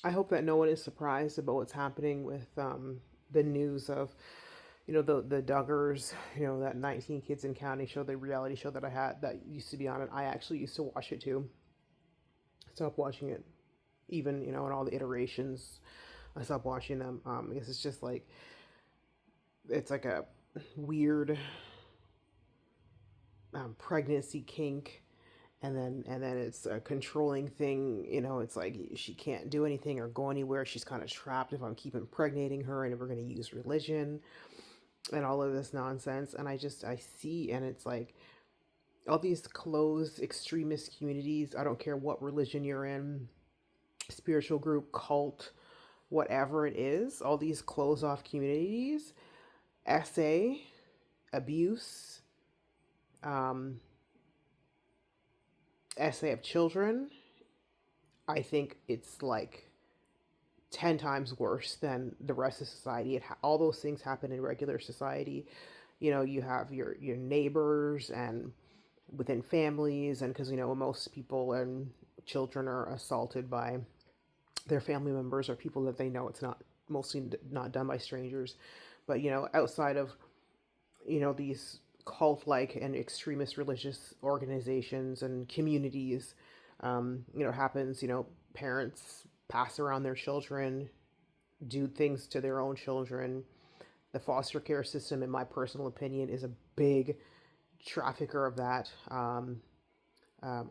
I hope that no one is surprised about what's happening with the news of, the Duggars, that 19 Kids in County show, the reality show that I had that used to be on it. I actually used to watch it too. Stopped watching it, even, in all the iterations. I stopped watching them because it's just like, it's like a weird pregnancy kink, and then it's a controlling thing. It's like she can't do anything or go anywhere. She's kind of trapped if I'm keep impregnating her, and if we're going to use religion and all of this nonsense. And I see, and it's like all these closed extremist communities. I don't care what religion you're in, spiritual group, cult, whatever it is, all these closed off communities, SA, abuse, um, SA of children, I think it's like 10 times worse than the rest of society. All those things happen in regular society. You have your neighbors and within families, and because most people and children are assaulted by their family members or people that they know. It's not mostly not done by strangers, but outside of these cult like and extremist religious organizations and communities, happens. Parents pass around their children, do things to their own children. The foster care system, in my personal opinion, is a big trafficker of that.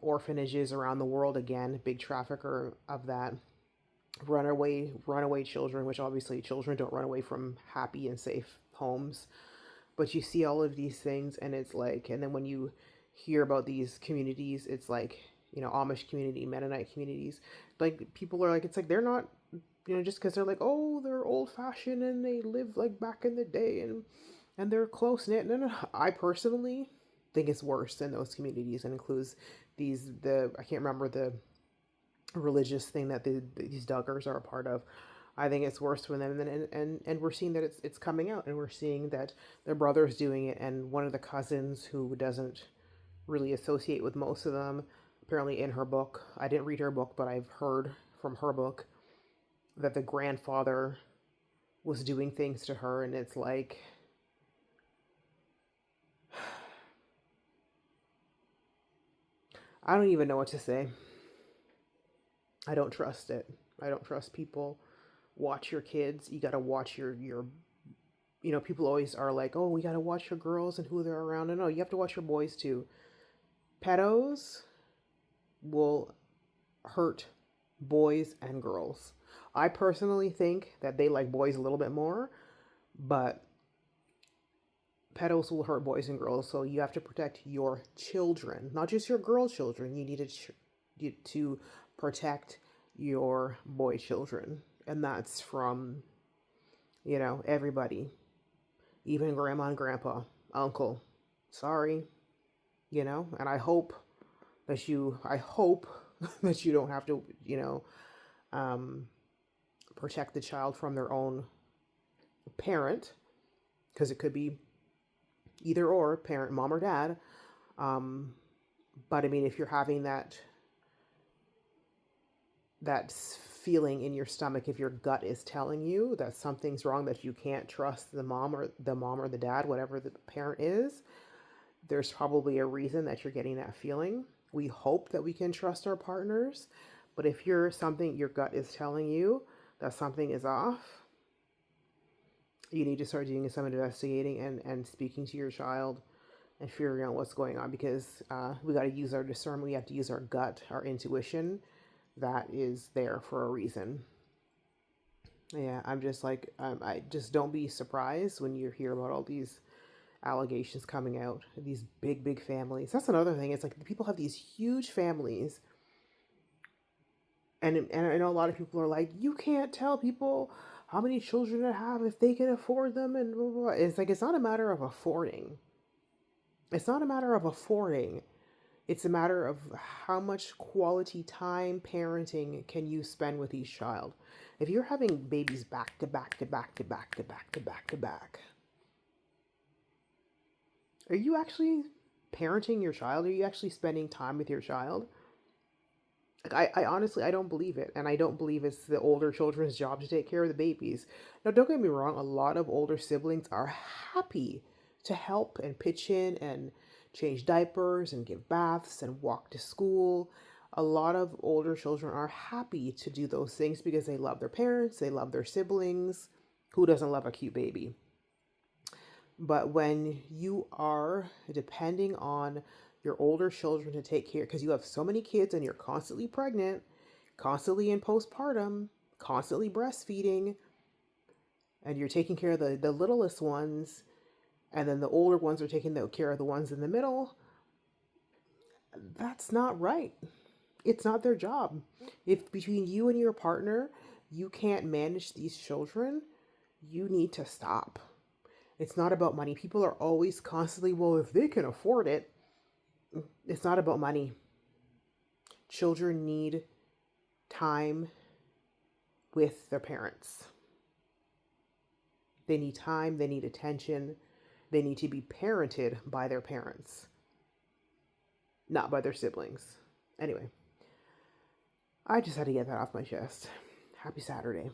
Orphanages around the world, again, big trafficker of that. Runaway children, which obviously children don't run away from happy and safe homes, but you see all of these things, and it's like, and then when you hear about these communities, it's like, Amish community, Mennonite communities, like people are like, it's like they're not, just because they're like, oh, they're old fashioned and they live like back in the day, and they're close knit. No, no, I personally think it's worse than those communities, and includes the I can't remember the religious thing that these Duggars are a part of. I think it's worse for them, and we're seeing that it's coming out, and we're seeing that their brother's doing it, and one of the cousins who doesn't really associate with most of them, apparently in her book. I didn't read her book, but I've heard from her book that the grandfather was doing things to her, and it's like, I don't even know what to say. I don't trust it. I don't trust people. Watch your kids. You got to watch your people always are like, oh, we got to watch your girls and who they're around. No, you have to watch your boys too. Pedos will hurt boys and girls. I personally think that they like boys a little bit more, but pedos will hurt boys and girls. So you have to protect your children, not just your girl children. You need to protect your boy children, and that's from everybody, even grandma and grandpa, uncle. Sorry, and I hope that you don't have to, um, protect the child from their own parent, because it could be either or parent, mom or dad. Um, but I mean, if you're having that feeling in your stomach, if your gut is telling you that something's wrong, that you can't trust the mom or the dad, whatever the parent is, there's probably a reason that you're getting that feeling. We hope that we can trust our partners, but if your gut is telling you that something is off, you need to start doing some investigating and speaking to your child and figuring out what's going on, because we got to use our discernment. We have to use our gut, our intuition. That is there for a reason. Yeah, I'm just like, I just don't be surprised when you hear about all these allegations coming out. These big families. That's another thing. It's like people have these huge families, and I know a lot of people are like, you can't tell people how many children to have if they can afford them, and blah, blah, blah. It's like, it's not a matter of affording. It's not a matter of affording. It's a matter of how much quality time parenting can you spend with each child. If you're having babies back to back to back to back to back to back to back, are you actually parenting your child? Are you actually spending time with your child? Like, I honestly, I don't believe it. And I don't believe it's the older children's job to take care of the babies. Now, don't get me wrong, a lot of older siblings are happy to help and pitch in and change diapers and give baths and walk to school. A lot of older children are happy to do those things because they love their parents, they love their siblings. Who doesn't love a cute baby? But when you are depending on your older children to take care, because you have so many kids and you're constantly pregnant, constantly in postpartum, constantly breastfeeding, and you're taking care of the littlest ones, and then the older ones are taking care of the ones in the middle, that's not right. It's not their job. If between you and your partner, you can't manage these children, you need to stop. It's not about money. People are always constantly, well, if they can afford it, it's not about money. Children need time with their parents. They need time, they need attention, they need to be parented by their parents, not by their siblings. Anyway, I just had to get that off my chest. Happy Saturday.